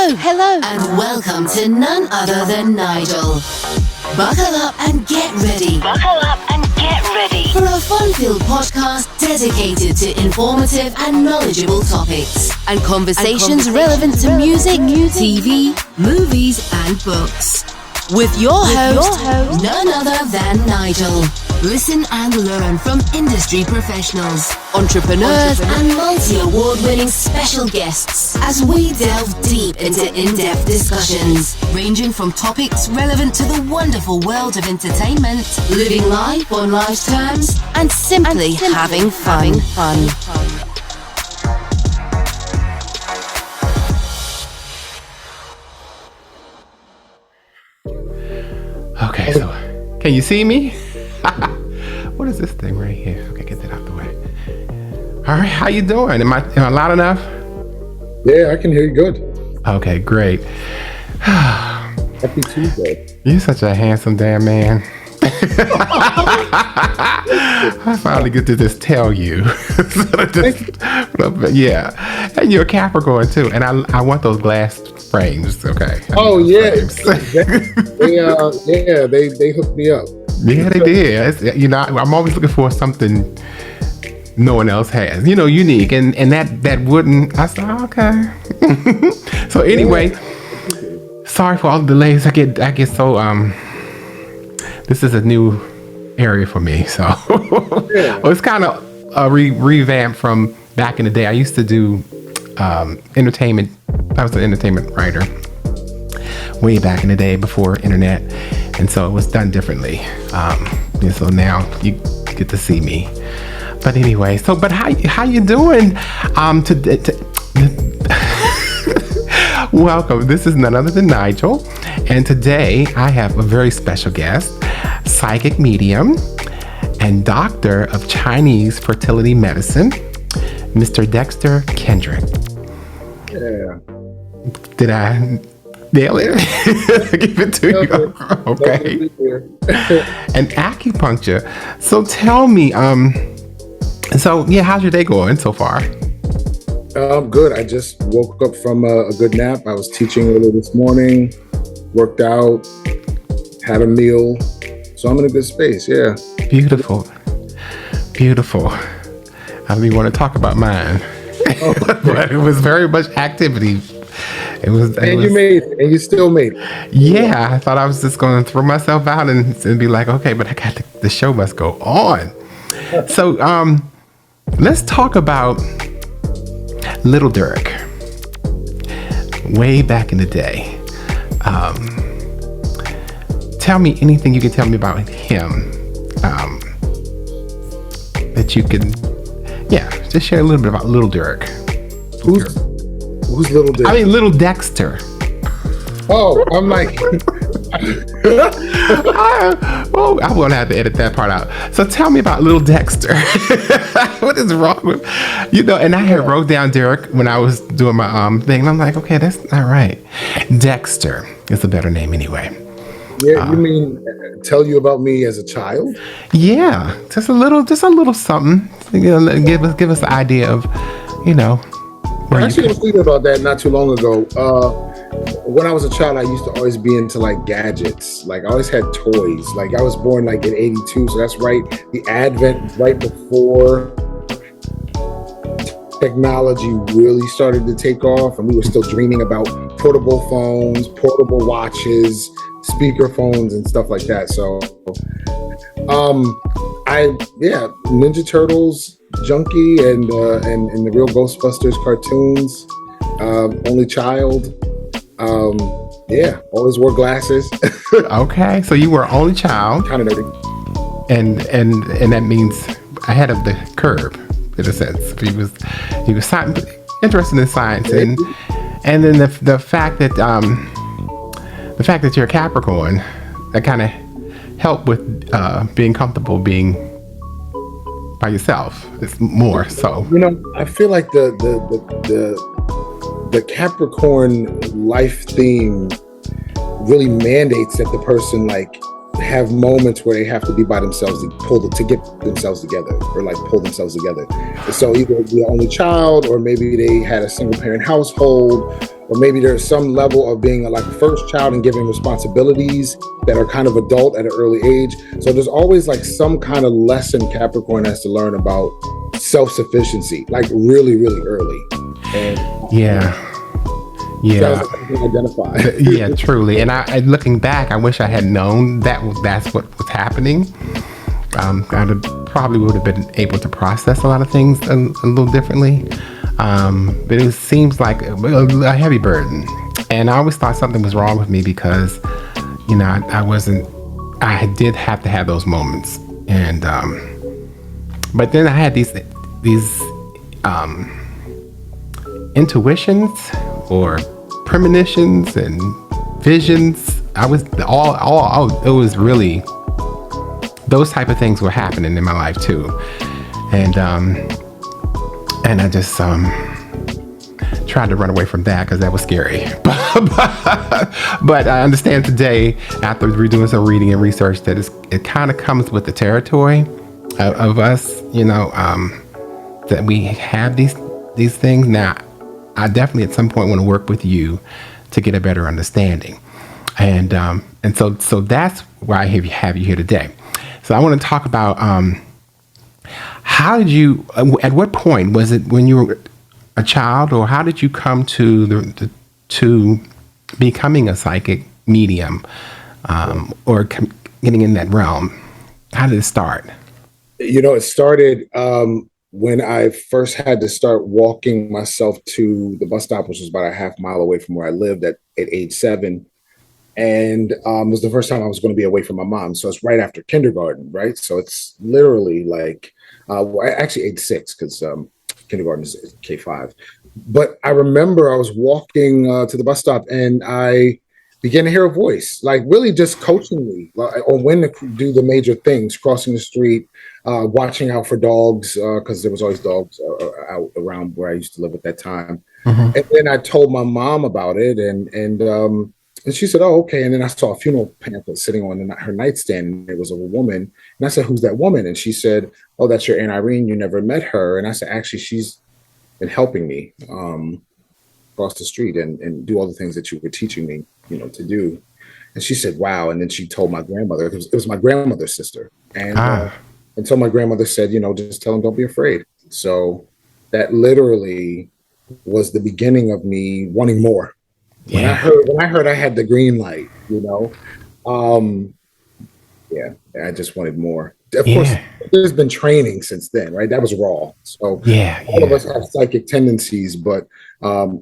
Hello, and welcome to None Other Than Nigel. Buckle up and get ready. For a fun-filled podcast dedicated to informative and knowledgeable topics and conversations relevant to music, TV, movies, and books. With your host, none other than Nigel. Listen and learn from industry professionals, entrepreneurs, and multi-award-winning special guests as we delve deep into in-depth discussions, ranging from topics relevant to the wonderful world of entertainment, living life on life's terms, and simply having fun. Okay, so can you see me? What is this thing right here? Okay, get that out the way. All right, how you doing? Am I loud enough? Yeah, I can hear you good. Okay, great. Happy Tuesday. You're such a handsome damn man. I finally get to just tell you. Yeah, and you're a Capricorn too, and I want those glass frames. Okay. Oh yeah, they hooked me up. Yeah, they did. I'm always looking for something no one else has. Unique, and that wouldn't. I said, okay. So anyway, sorry for all the delays. I get so This is a new area for me, so well, it's kind of a revamp from back in the day. I used to do entertainment. I was an entertainment writer way back in the day before internet, and so it was done differently. And so now you get to see me. But anyway, but how you doing? Welcome. This is none other than Nigel, and today I have a very special guest, psychic medium and doctor of Chinese fertility medicine, Mr. Dexter Kendrick. Yeah. Did I nail it? Give it to you. Okay. And acupuncture. So tell me, how's your day going so far? Good. I just woke up from a good nap. I was teaching earlier this morning, worked out, had a meal. So I'm in a good space, yeah. Beautiful. I don't even want to talk about mine. But it was very much activity. You made it, and you still made it. Yeah, I thought I was just going to throw myself out and be like, okay, but the show must go on. So let's talk about Little Dirk. Way back in the day. Tell me anything you can tell me about him that you can, just share a little bit about Little Dirk. Who's Little Dirk? I mean, Little Dexter. Oh, I'm like... I'm going to have to edit that part out. So tell me about Little Dexter. What is wrong with, and I had wrote down Derek when I was doing my thing, and I'm like, okay, that's not right. Dexter is a better name anyway. Yeah, you mean tell you about me as a child? Yeah, just a little something. Give us the idea of, where Actually, I was thinking about that not too long ago. When I was a child, I used to always be into like gadgets. Like I always had toys. Like I was born like in '82, so that's right. The advent right before technology really started to take off, and we were still dreaming about portable phones, portable watches, speaker phones, and stuff like that. So, Ninja Turtles junkie and the real Ghostbusters cartoons. Only child. Always wore glasses. Okay, so you were only child. Kind of nerdy. And that means ahead of the curve, in a sense. He was interested in science, and then the fact that you're a Capricorn, that kind of helped with being comfortable being by yourself. It's more so. I feel like the Capricorn life theme really mandates that the person like have moments where they have to be by themselves to get themselves together, or like pull themselves together. So either the only child, or maybe they had a single parent household, or maybe there's some level of being like a first child and giving responsibilities that are kind of adult at an early age. So there's always like some kind of lesson Capricorn has to learn about self-sufficiency, like really, really early. And identify. Yeah, truly. And I looking back, I wish I had known that's what was happening. I probably would have been able to process a lot of things a little differently. But it seems like a heavy burden. And I always thought something was wrong with me because, I did have to have those moments. And, but then I had these intuitions or premonitions and visions. I was it was really, those type of things were happening in my life too. And I just tried to run away from that because that was scary. But I understand today, after redoing some reading and research, that it kind of comes with the territory of us, that we have these things. Now, I definitely at some point want to work with you to get a better understanding. And so that's why I have you here today. So I want to talk about how did you, at what point, was it when you were a child, or how did you come to to becoming a psychic medium, or getting in that realm? How did it start? It started when I first had to start walking myself to the bus stop, which was about a half mile away from where I lived at age 7. And it was the first time I was going to be away from my mom. So it's right after kindergarten, right? So it's literally like, actually age 6, because kindergarten is K5. But I remember I was walking to the bus stop and I began to hear a voice, like really just coaching me on when to do the major things, crossing the street, watching out for dogs, because there was always dogs out around where I used to live at that time. Mm-hmm. And then I told my mom about it, and she said, "Oh, okay." And then I saw a funeral pamphlet sitting on her nightstand, and it was of a woman. And I said, "Who's that woman?" And she said, "Oh, that's your Aunt Irene. You never met her." And I said, "Actually, she's been helping me cross the street and do all the things that you were teaching me, to do." And she said, "Wow." And then she told my grandmother. It was my grandmother's sister. And so my grandmother said, "Just tell him, don't be afraid." So that literally was the beginning of me wanting more. Yeah. When I heard I had the green light, I just wanted more. Of course, there's been training since then, right? That was raw. So all of us have psychic tendencies, but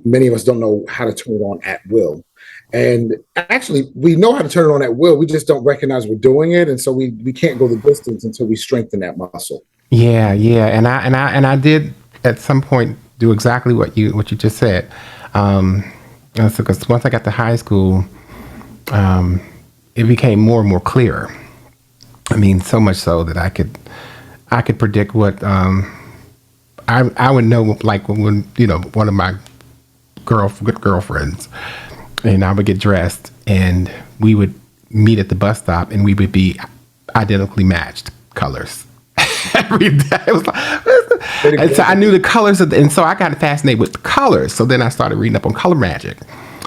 many of us don't know how to turn it on at will. And actually, we know how to turn it on at will. We just don't recognize we're doing it, and so we can't go the distance until we strengthen that muscle. Yeah. And I did at some point do exactly what you just said. Because once I got to high school, it became more and more clear. I mean, so much so that I could predict what I would know, like when one of my good girlfriends, and I would get dressed, and we would meet at the bus stop, and we would be identically matched colors. Every day. It was like, and so I knew the colors and so I got fascinated with the colors. So then I started reading up on color magic,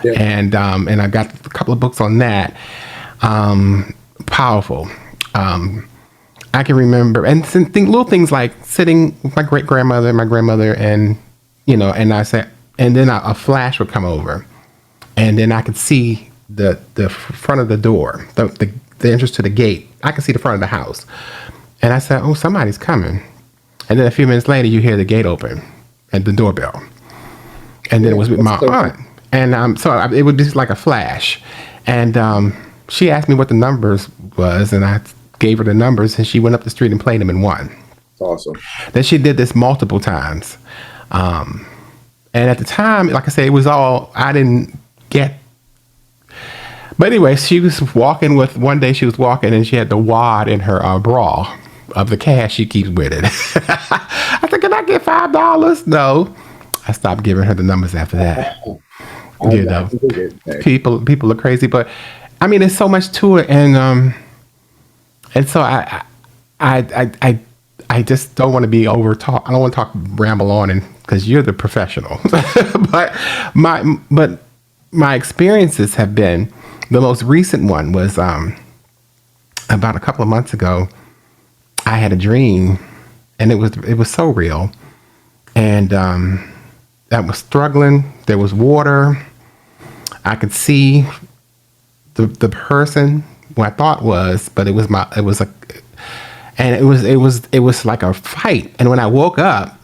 and I got a couple of books on that. Powerful. I can remember and little things like sitting with my great grandmother, and and I said, and then a flash would come over, and then I could see the front of the door, the entrance to the gate. I could see the front of the house. And I said, "Oh, somebody's coming." And then a few minutes later, you hear the gate open and the doorbell. And then it was with my aunt. And so it was just like a flash. And she asked me what the numbers was, and I gave her the numbers, and she went up the street and played them and won. That's awesome. Then she did this multiple times. And at the time, like I said, it was all, I didn't get. But anyway, one day she was walking and she had the wad in her bra of the cash she keeps with it. I said, "Can I get $5? No. I stopped giving her the numbers after that. People are crazy, but I mean, there's so much to it, and so I just don't want to be over talk. I don't want to ramble on, and because you're the professional, but my experiences have been, the most recent one was about a couple of months ago. I had a dream, and it was so real, and I was struggling. There was water. I could see the person who I thought was, but it was like a fight. And when I woke up,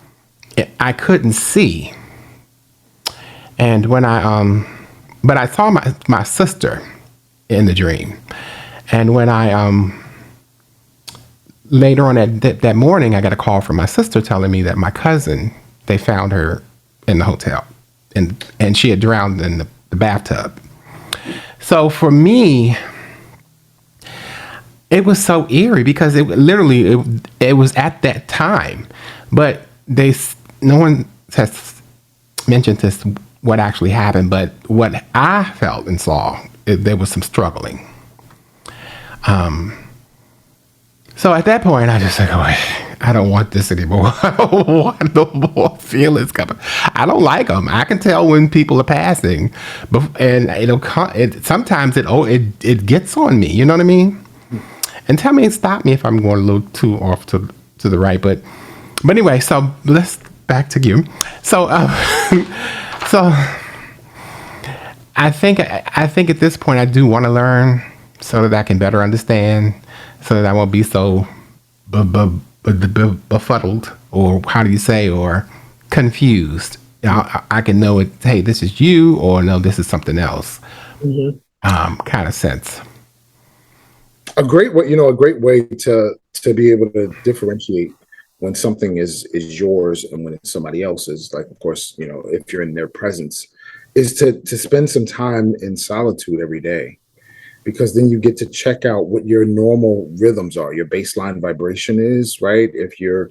I couldn't see. And when but I saw my sister in the dream. And when I later on that morning, I got a call from my sister telling me that my cousin, they found her in the hotel, and she had drowned in the bathtub. So for me, it was so eerie because it was at that time, but no one has mentioned this, what actually happened, but what I felt and saw, there was some struggling. So at that point, I just said, "Oh, I don't want this anymore. I don't want no more feelings coming. I don't like them. I can tell when people are passing, and sometimes it gets on me. You know what I mean? And stop me if I'm going a little too off to the right. But anyway, so let's back to you. So so I think at this point I do want to learn so that I can better understand, so that I won't be so befuddled, or how do you say, or confused. I can know it. Hey, this is you, or no, this is something else. Kind of sense. A great way to be able to differentiate when something is yours and when it's somebody else's, like, of course, if you're in their presence, is to spend some time in solitude every day, because then you get to check out what your normal rhythms are, your baseline vibration is, right? If you're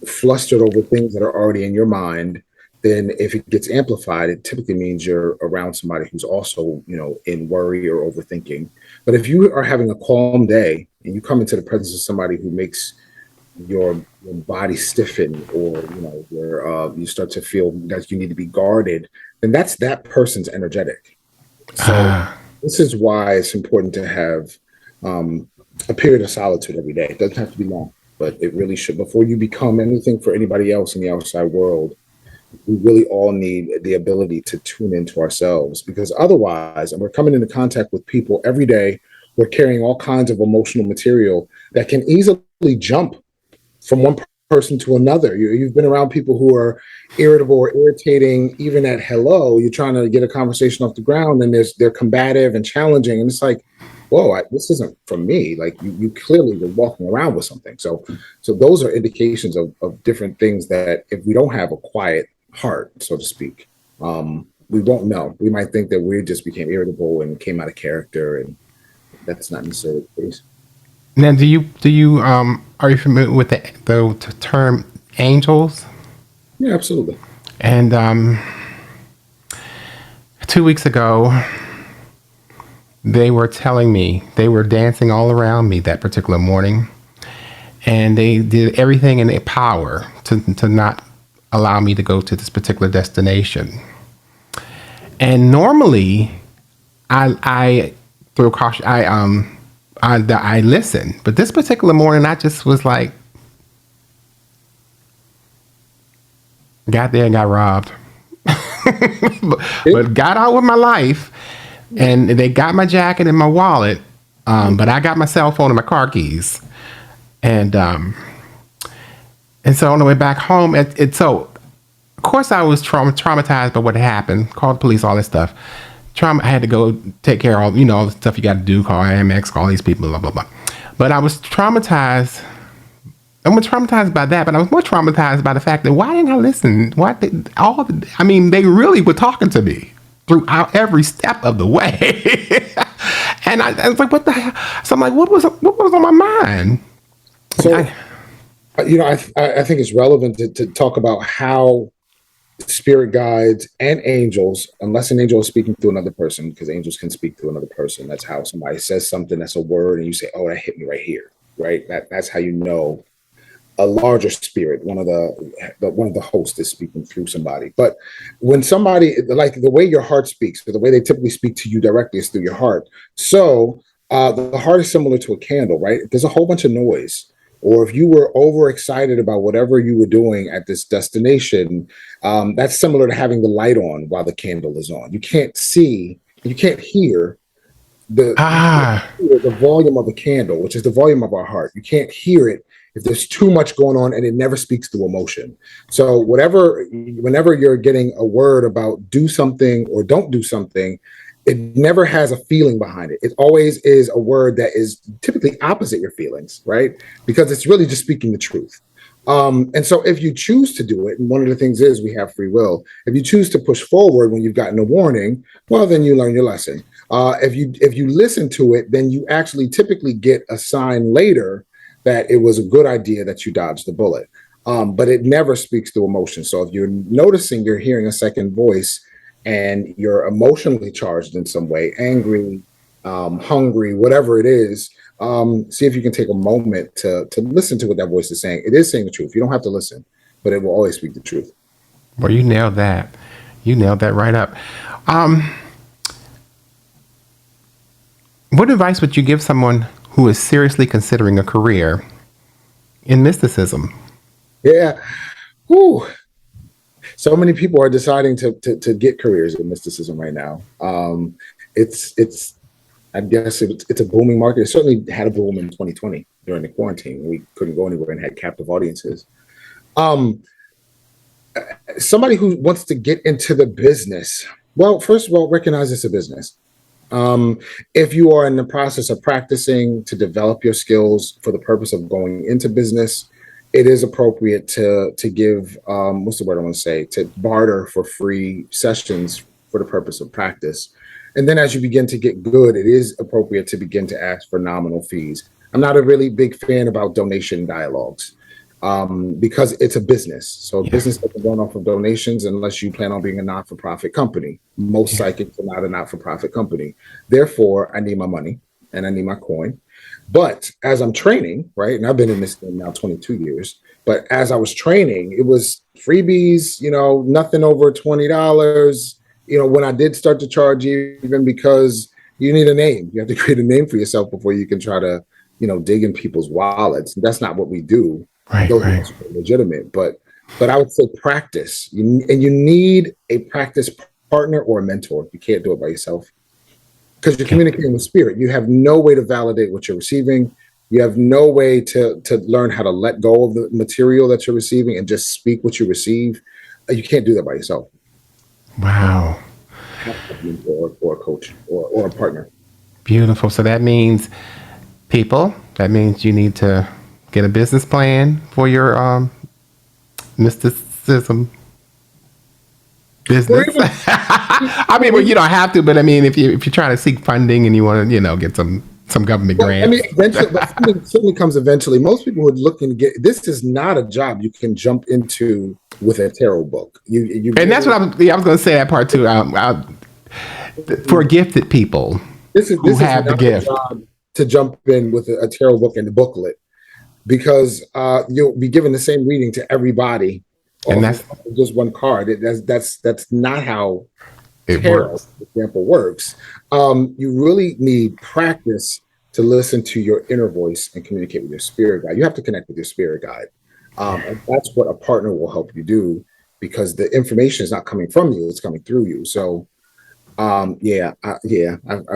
flustered over things that are already in your mind, then if it gets amplified, it typically means you're around somebody who's also, in worry or overthinking. But if you are having a calm day and you come into the presence of somebody who makes your body stiffen, or where you start to feel that you need to be guarded, then that's that person's energetic. So this is why it's important to have a period of solitude every day. It doesn't have to be long, but it really should. Before you become anything for anybody else in the outside world, we really all need the ability to tune into ourselves, because otherwise, and we're coming into contact with people every day, we're carrying all kinds of emotional material that can easily jump from one person to another. You've been around people who are irritable or irritating, even at hello. You're trying to get a conversation off the ground, and they're combative and challenging, and it's like, whoa, this isn't from me. Like, you clearly were walking around with something. So those are indications of different things that if we don't have a quiet heart, so to speak, we won't know. We might think that we just became irritable and came out of character, and that's not necessarily the case. Now, do you are you familiar with the term angels? Yeah, absolutely. And 2 weeks ago, they were telling me, they were dancing all around me that particular morning, and they did everything in their power to not allow me to go to this particular destination. And normally, I through caution, I listen, but this particular morning, I just was like, got there and got robbed, but got out with my life, and they got my jacket and my wallet, but I got my cell phone and my car keys, and so on the way back home, so of course I was traumatized by what happened. Called the police, all this stuff. I had to go take care of all the stuff you got to do, call Amex, call these people, blah, blah, blah. But I was traumatized. I was traumatized by that, but I was more traumatized by the fact that why didn't I listen? They really were talking to me throughout every step of the way. And I was like, what the hell? So I'm like, what was on my mind? So, I think it's relevant to talk about how spirit guides and angels, unless an angel is speaking through another person, because angels can speak through another person. That's how somebody says something, that's a word, and you say, oh, that hit me right here, right? That's how you know a larger spirit. One of the hosts is speaking through somebody. But when somebody, like the way your heart speaks, or the way they typically speak to you directly is through your heart. So the heart is similar to a candle, right? If there's a whole bunch of noise, or if you were overexcited about whatever you were doing at this destination, that's similar to having the light on while the candle is on. You can't see, you can't hear the the volume of a candle, which is the volume of our heart. You can't hear it if there's too much going on, and it never speaks through emotion. So whenever you're getting a word about do something or don't do something, it never has a feeling behind it. It always is a word that is typically opposite your feelings, right? Because it's really just speaking the truth. And so if you choose to do it, and one of the things is we have free will, if you choose to push forward when you've gotten a warning, well, then you learn your lesson. If you listen to it, then you actually typically get a sign later that it was a good idea that you dodged the bullet. But it never speaks through emotion. So if you're noticing you're hearing a second voice and you're emotionally charged in some way, angry, hungry, whatever it is, see if you can take a moment to listen to what that voice is saying. It is saying the truth. You don't have to listen, but it will always speak the truth. Well, you nailed that. You nailed that right up. What advice would you give someone who is seriously considering a career in mysticism? Yeah. Whew. So many people are deciding to get careers in mysticism right now. It's I guess it's a booming market. It certainly had a boom in 2020 during the quarantine. We couldn't go anywhere and had captive audiences. Somebody who wants to get into the business, well, first of all, recognize it's a business. If you are in the process of practicing to develop your skills for the purpose of going into business, it is appropriate to give, what's the word I want to say, to barter for free sessions for the purpose of practice. And then as you begin to get good, it is appropriate to begin to ask for nominal fees. I'm not a really big fan about donation dialogues because it's a business. So business doesn't run off of donations unless you plan on being a not-for-profit company. Most psychics are not a not-for-profit company. Therefore, I need my money and I need my coin. But as I'm training, right, and I've been in this game now 22 years, but as I was training, it was freebies, nothing over $20. When I did start to charge, even because you need a name, you have to create a name for yourself before you can try to, dig in people's wallets. That's not what we do. Right. Those are legitimate, but I would say practice. You need a practice partner or a mentor. You can't do it by yourself because you're communicating with spirit. You have no way to validate what you're receiving. You have no way to learn how to let go of the material that you're receiving and just speak what you receive. You can't do that by yourself. Wow. Or a coach or a partner. Beautiful. So that means that means you need to get a business plan for your mysticism business. I mean, well, you don't have to, but I mean, if you're trying to seek funding and you want to, get some government grants. I mean, eventually, but funding certainly comes eventually. Most people are looking to get. This is not a job you can jump into with a tarot book. And that's what I was going to say. That part too. For gifted people this is have the gift to jump in with a tarot book and the booklet, because you'll be given the same reading to everybody, and that's just one card. That's not how tarot, for example, works. You really need practice to listen to your inner voice and communicate with your spirit guide. You have to connect with your spirit guide, and that's what a partner will help you do, because the information is not coming from you; it's coming through you. So. I've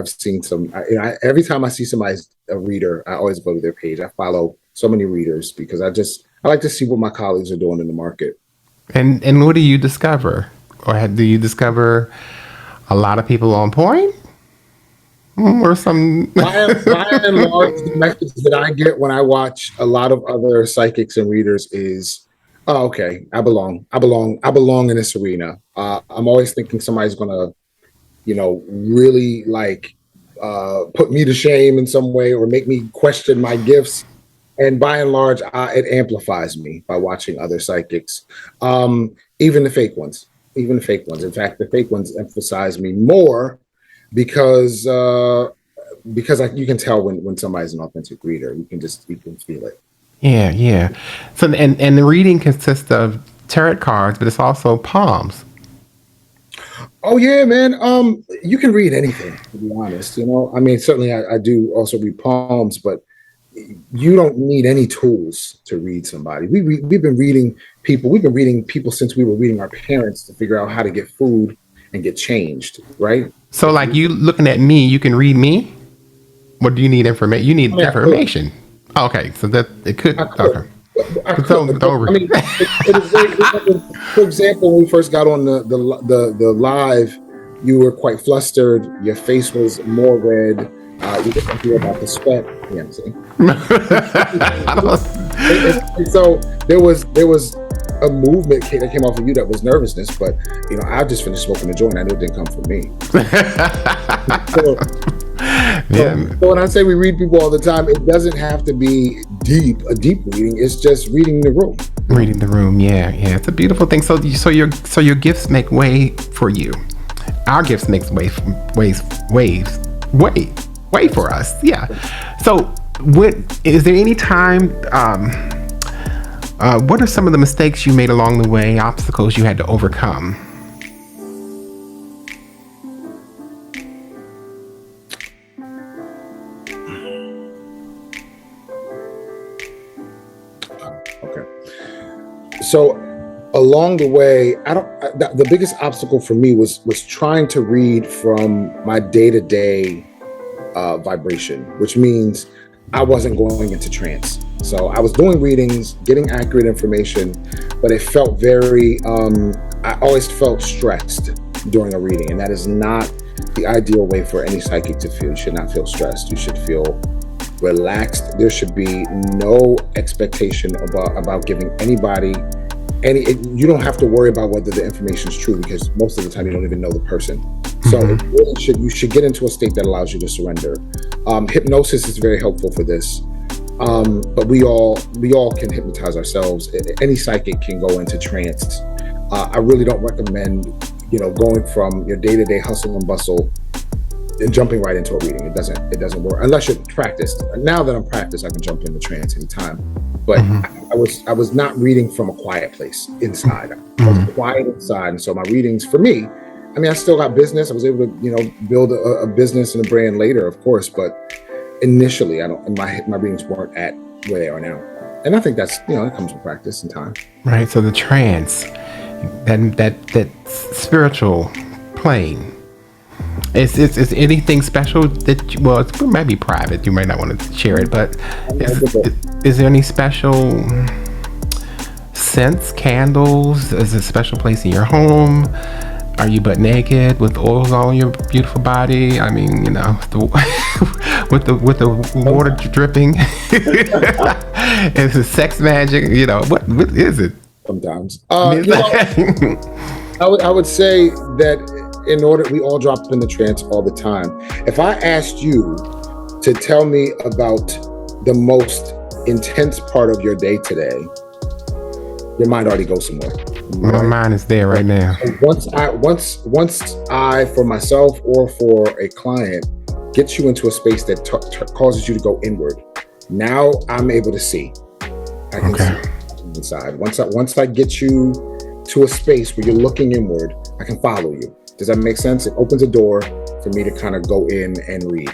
seen some. Every time I see somebody's a reader, I always go to their page. I follow so many readers because I like to see what my colleagues are doing in the market. And what do you discover, or do you discover a lot of people on point, or some? By and large, the message that I get when I watch a lot of other psychics and readers is, "Oh, okay, I belong in this arena." I'm always thinking somebody's gonna. Really put me to shame in some way or make me question my gifts. And by and large, it amplifies me by watching other psychics, even the fake ones. In fact, the fake ones emphasize me more because you can tell when somebody's an authentic reader. You can feel it. Yeah, yeah. So and the reading consists of tarot cards, but it's also palms. Oh yeah, man. You can read anything, to be honest. I mean, certainly I do also read palms, but you don't need any tools to read somebody. We've been reading people. We've been reading people since we were reading our parents to figure out how to get food and get changed, right? So like you looking at me, you can read me. What do you need information? You need information. Okay, so that it could. Okay. I could. I mean, it was very, for example, when we first got on the live, you were quite flustered. Your face was more red. You didn't hear about the sweat. Yeah, see. And so there was a movement that came off of you that was nervousness, but I just finished smoking the joint. I knew it didn't come from me. So when I say we read people all the time, it doesn't have to be a deep reading. It's just reading the room. Reading the room, yeah, it's a beautiful thing. So your gifts make way for you. Our gifts makes way for us. Yeah. So, what is there any time? What are some of the mistakes you made along the way? Obstacles you had to overcome? So along the way, the biggest obstacle for me was trying to read from my day-to-day vibration, which means I wasn't going into trance. So I was doing readings, getting accurate information, but it felt very, I always felt stressed during a reading, and that is not the ideal way for any psychic to feel. You should not feel stressed. You should feel relaxed. There should be no expectation about giving anybody you don't have to worry about whether the information is true, because most of the time you don't even know the person. So you should get into a state that allows you to surrender. Hypnosis is very helpful for this. But we all can hypnotize ourselves. Any psychic can go into trance. I really don't recommend, going from your day-to-day hustle and bustle and jumping right into a reading. It doesn't work unless you're practiced. Now that I'm practiced, I can jump into trance anytime. But I was not reading from a quiet place inside. I was quiet inside, and so my readings for me, I mean, I still got business. I was able to, build a business and a brand later, of course. But initially, my readings weren't at where they are now, and I think that's it comes with practice and time. Right. So the trance, that spiritual plane. Is anything special that it might be private, you might not want to share it, but is there any special scents, candles? Is it a special place in your home? Are you butt naked with oils all on your beautiful body? I mean, with the water dripping. Is it sex magic? What is it? Sometimes I would say that in order, we all drop in the trance all the time. If I asked you to tell me about the most intense part of your day today, your mind already goes somewhere. Right? My mind is there right now. Once I, for myself or for a client, gets you into a space that causes you to go inward, now I'm able to see. I can see inside. Once I get you to a space where you're looking inward, I can follow you. Does that make sense? It opens a door for me to kind of go in and read.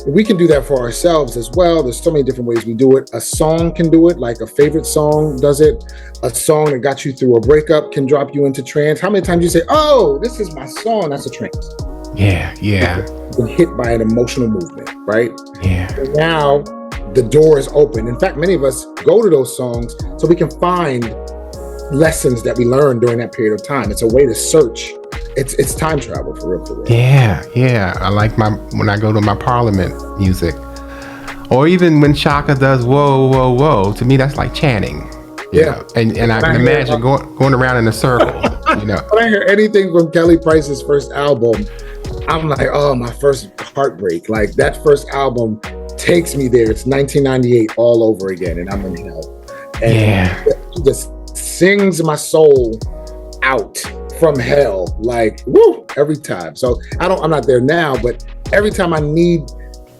We can do that for ourselves as well. There's so many different ways we do it. A song can do it, like a favorite song does it. A song that got you through a breakup can drop you into trance. How many times you say, "Oh, this is my song"? That's a trance. Yeah. You've been hit by an emotional movement, right? Yeah. And now the door is open. In fact, many of us go to those songs so we can find lessons that we learned during that period of time. It's a way to search. It's time travel for real. Yeah. I like when I go to my Parliament music, or even when Shaka does "Whoa, whoa, whoa." To me, that's like chanting. Yeah. And I can imagine going around in a circle. When I hear anything from Kelly Price's first album, I'm like, oh, my first heartbreak. Like that first album takes me there. It's 1998 all over again, and I'm in hell. And she just sings my soul out from hell, like woo, every time. So I'm not there now, but every time I need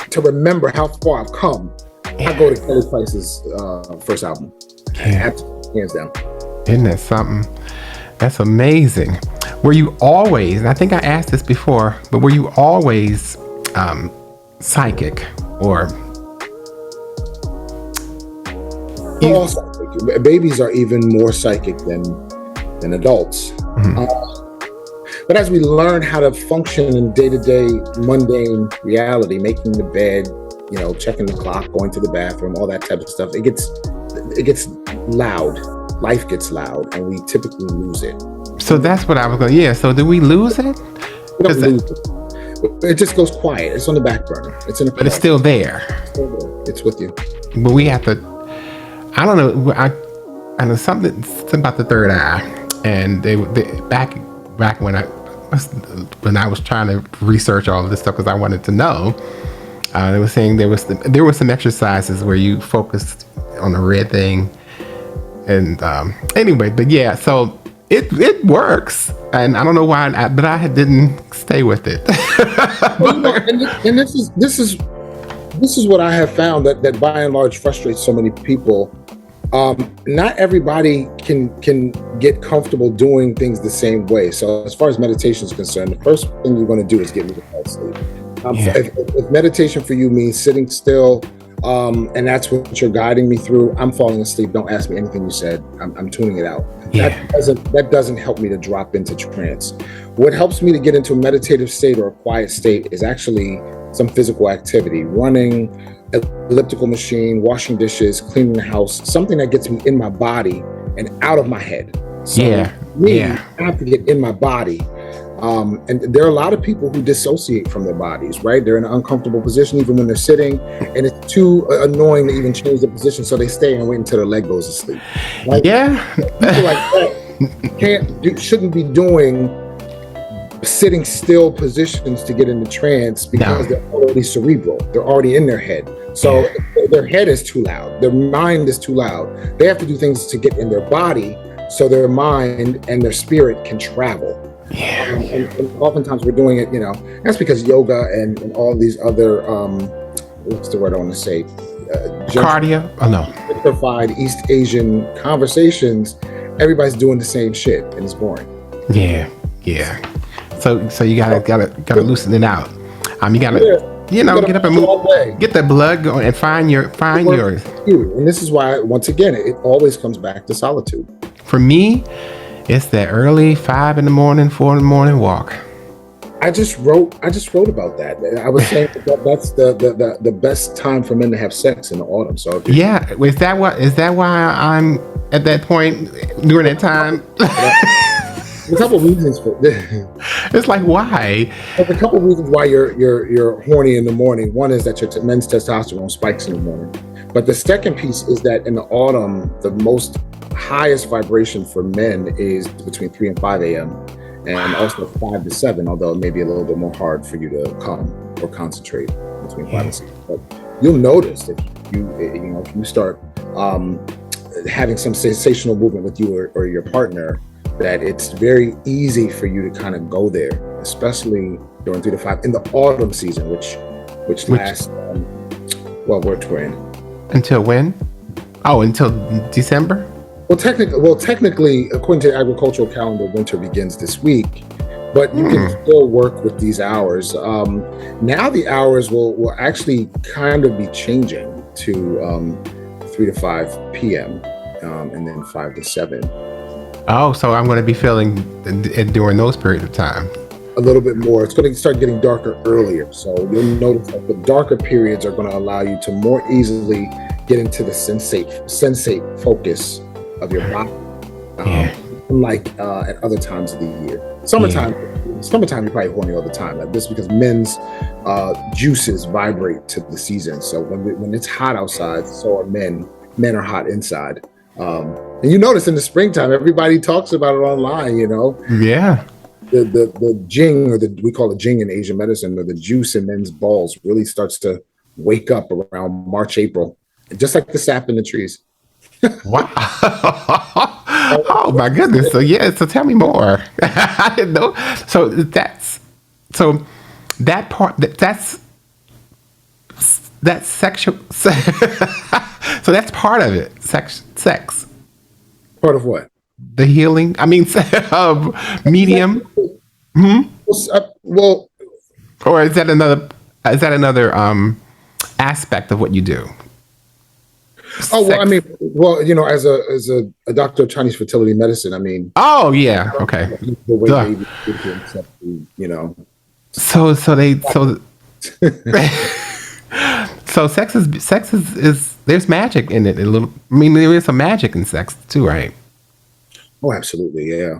to remember how far I've come, I go to Kelly Price's first album. Yeah. Hands down. Isn't that something? That's amazing. Were you always, and I think I asked this before, but were you always psychic or? We're all psychic. Babies are even more psychic than adults. But as we learn how to function in day-to-day mundane reality, making the bed, checking the clock, going to the bathroom, all that type of stuff, it gets loud. Life gets loud, and we typically lose it. So that's what I was going. Yeah. So do we lose it? We don't lose it. It just goes quiet. It's on the back burner. It's in the. But it's still there. It's with you. But we have to. I don't know. I know something about the third eye, and they back when I was trying to research all of this stuff because I wanted to know. They were saying there were some exercises where you focused on the red thing. And anyway, but yeah, so it works, and I don't know why, but I didn't stay with it. and this is what I have found that by and large frustrates so many people. Not everybody can get comfortable doing things the same way. So as far as meditation is concerned, the first thing you're going to do is get rid of sleep. If meditation for you means sitting still, and that's what you're guiding me through, I'm falling asleep. Don't ask me anything you said. I'm tuning it out. Yeah. That doesn't help me to drop into trance. What helps me to get into a meditative state or a quiet state is actually some physical activity, running, elliptical machine, washing dishes, cleaning the house, something that gets me in my body and out of my head. So I have to get in my body. And there are a lot of people who dissociate from their bodies, right? They're in an uncomfortable position even when they're sitting, and it's too annoying to even change the position, so they stay and wait until their leg goes to sleep. Like, people like that shouldn't be doing sitting still positions to get into trance because they're already cerebral. They're already in their head. So their head is too loud. Their mind is too loud. They have to do things to get in their body so their mind and their spirit can travel. And oftentimes we're doing it, that's because yoga and all these other, what's the word I want to say? Cardio? Oh, no. Gentrified East Asian conversations, everybody's doing the same shit and it's boring. Yeah. So you gotta loosen it out. You gotta, get up and move, get the blood going and find yours. And this is why, once again, it always comes back to solitude. For me, it's that early 5 a.m, 4 a.m walk. I just wrote about that. I was saying that's the best time for men to have sex in the autumn. So is that why I'm at that point during that time? There's a couple reasons for this. It's like, why? There's a couple reasons why you're horny in the morning. One is that your men's testosterone spikes in the morning. But the second piece is that in the autumn, the most highest vibration for men is between 3 and 5 a.m. and also 5 to 7, although it may be a little bit more hard for you to come or concentrate between 5 and 6. But you'll notice if you start having some sensational movement with you or your partner, that it's very easy for you to kind of go there, especially during 3 to 5 in the autumn season, which lasts we're in. Until when? Oh, until December? Well, technically, according to the agricultural calendar, winter begins this week, but you can still work with these hours. Now the hours will actually kind of be changing to 3 to 5 p.m. And then 5 to 7. Oh, so I'm going to be feeling it during those periods of time. A little bit more. It's going to start getting darker earlier. So you'll notice that the darker periods are going to allow you to more easily get into the sensate focus of your body, unlike at other times of the year. Summertime, you're probably horny all the time. Like this because men's juices vibrate to the season. So when it's hot outside, so are men. Men are hot inside. And you notice in the springtime, everybody talks about it online. Yeah. The jing, or we call it jing in Asian medicine, or the juice in men's balls really starts to wake up around March, April, just like the sap in the trees. Wow. Oh my goodness. So tell me more. I didn't know. So that part, that's that's sexual. So that's part of it. Sex. Part of what? The healing. I mean, medium. Well, Or is that another? Is that another aspect of what you do? oh well, I mean, well, you know, as a doctor of Chinese fertility medicine, I mean, Oh yeah. Okay. the way Duh. babies get accepted, you know. So sex is there's magic in it. A little. I mean, there is some magic in sex too, right? Oh, absolutely, yeah.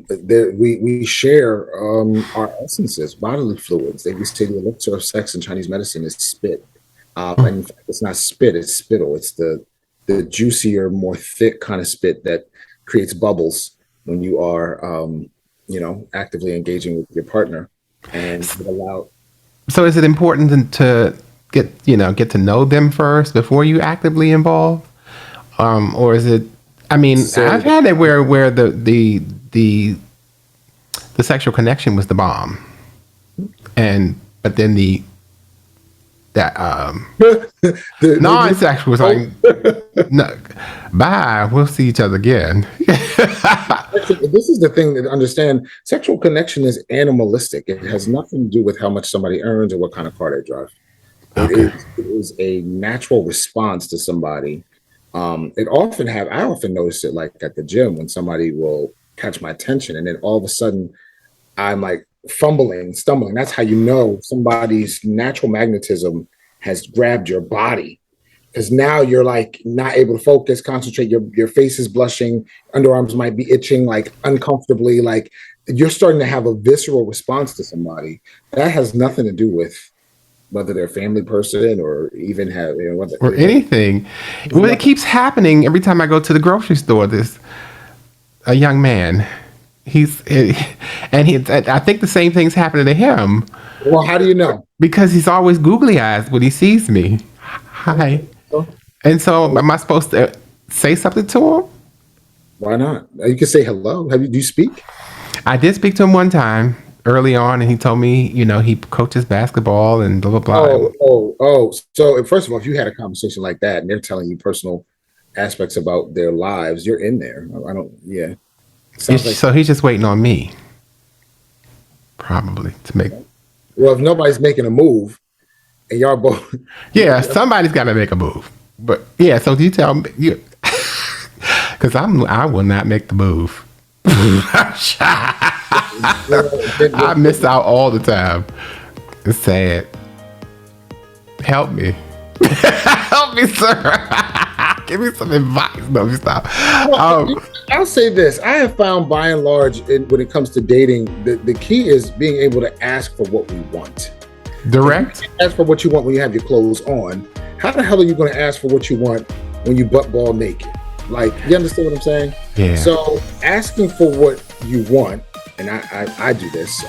There we share our essences, bodily fluids. They say the elixir of sex in Chinese medicine is spit. And in fact, it's not spit; it's spittle. It's the juicier, more thick kind of spit that creates bubbles when you are, you know, actively engaging with your partner, and it allow. So is it important to get to know them first before you actively involve, or is it? I mean, I've had it where the sexual connection was the bomb, but then the non-sexual was like, no, bye, we'll see each other again. This is the thing to understand. Sexual connection is animalistic. It has nothing to do with how much somebody earns or what kind of car they drive. Okay. It is a natural response to somebody. I often notice it like at the gym when somebody will catch my attention and then all of a sudden I'm like stumbling. That's how you know somebody's natural magnetism has grabbed your body. Because now you're like not able to focus, concentrate. Your face is blushing, underarms might be itching, like uncomfortably. Like you're starting to have a visceral response to somebody. That has nothing to do with whether they're a family person or even have or anything. Well, it keeps happening every time I go to the grocery store. There's a young man. I think the same thing's happening to him. Well, how do you know? Because he's always googly eyes when he sees me. Hi. And so am I supposed to say something to him? Why not? You can say hello. Do you speak? I did speak to him one time early on, and he told me, he coaches basketball and blah, blah, blah. Oh. So first of all, if you had a conversation like that and they're telling you personal aspects about their lives, you're in there. Yeah. So he's just waiting on me, probably, to make. Well, if nobody's making a move, and y'all both. Yeah, somebody's got to make a move. But yeah, so you tell me, because I will not make the move. I miss out all the time. It's sad. Help me. Help me, sir. Give me some advice. No, stop. I'll say this. I have found by and large when it comes to dating, the key is being able to ask for what we want. Direct? Ask for what you want when you have your clothes on. How the hell are you going to ask for what you want when you butt ball naked? Like, you understand what I'm saying? Yeah. So asking for what you want, and I do this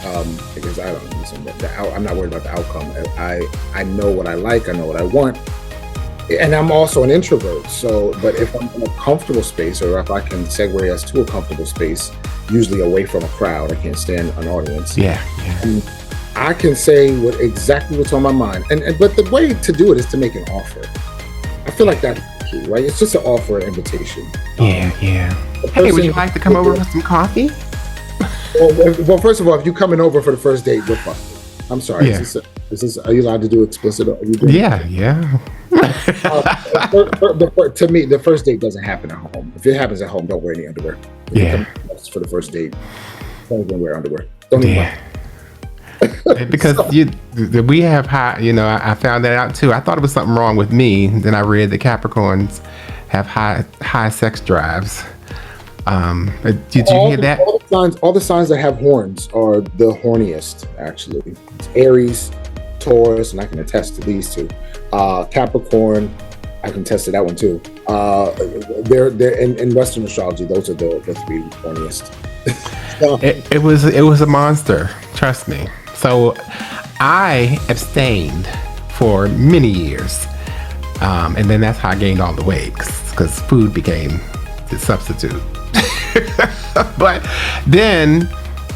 because I don't listen. I'm not worried about the outcome. I know what I like. I know what I want. And I'm also an introvert. So, but if I'm in a comfortable space, or if I can segue us to a comfortable space, usually away from a crowd, I can't stand an audience. Yeah. I can say exactly what's on my mind. But the way to do it is to make an offer. I feel like that's the key, right? It's just an offer, an invitation. Yeah. Hey, would you like to come over for some coffee? Well, first of all, if you're coming over for the first date, we're fucked. I'm sorry. Yeah. Are you allowed to do explicit? Yeah. To me, the first date doesn't happen at home. If it happens at home, don't wear any underwear. For the first date, don't even wear underwear. Don't even wear. Because we have high, I found that out too. I thought it was something wrong with me. Then I read that Capricorns have high sex drives. Did you hear that? All the signs that have horns are the horniest, actually. It's Aries, Taurus, and I can attest to these two. Capricorn, I can attest to that one too. They're in Western astrology. Those are the three horniest. It was a monster. Trust me. So I abstained for many years, and then that's how I gained all the weight because food became the substitute. But then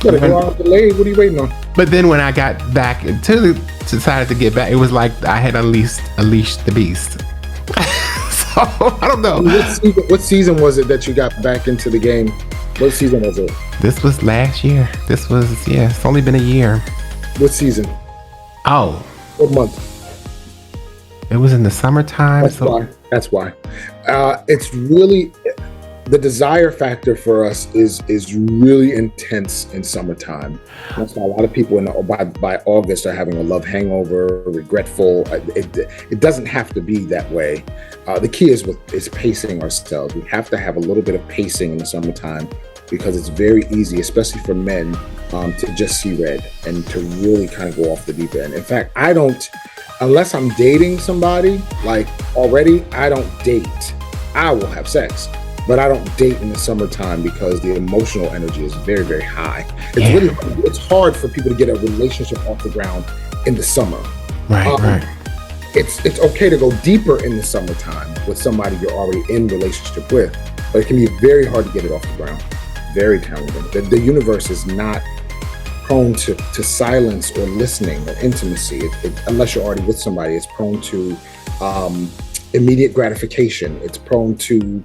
gotta go out delayed. What are you waiting on? But then when I got back decided to get back, it was like I had unleashed the beast. So I don't know. What season was it that you got back into the game? What season was it? This was last year. It's only been a year. What season? Oh. What month? It was in the summertime. That's why. It's really, the desire factor for us is really intense in summertime. That's why a lot of people by August are having a love hangover, regretful. It doesn't have to be that way. The key is pacing ourselves. We have to have a little bit of pacing in the summertime because it's very easy, especially for men, to just see red and to really kind of go off the deep end. In fact, unless I'm dating somebody, like already, I don't date. I will have sex, but I don't date in the summertime because the emotional energy is very, very high. It's hard for people to get a relationship off the ground in the summer. Right. It's okay to go deeper in the summertime with somebody you're already in relationship with, but it can be very hard to get it off the ground. Very challenging. The universe is not prone to silence or listening or intimacy. Unless you're already with somebody, it's prone to immediate gratification. It's prone to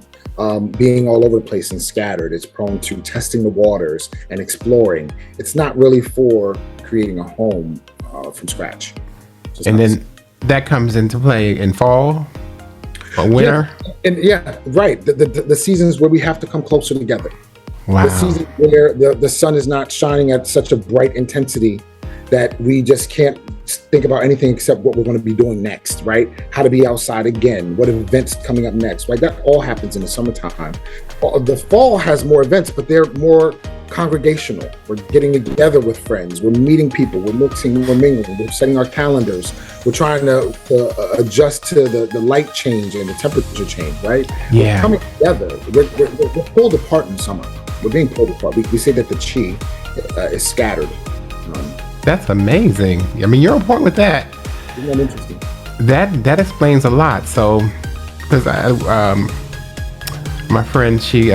being all over the place and scattered. It's prone to testing the waters and exploring. It's not really for creating a home from scratch. And then that comes into play in fall or winter. Right. The seasons where we have to come closer together. Wow. The season where the sun is not shining at such a bright intensity that we just can't think about anything except what we're going to be doing next, right? How to be outside again, what events coming up next, right? That all happens in the summertime. The fall has more events, but they're more congregational. We're getting together with friends. We're meeting people. We're mixing. We're mingling. We're setting our calendars. We're trying to adjust to the light change and the temperature change, right? Yeah. We're coming together. We're pulled apart in summer. We're being pulled apart. We say that the chi is scattered. That's amazing. I mean, you're on point with that. Isn't that interesting? That explains a lot. So, because my friend, she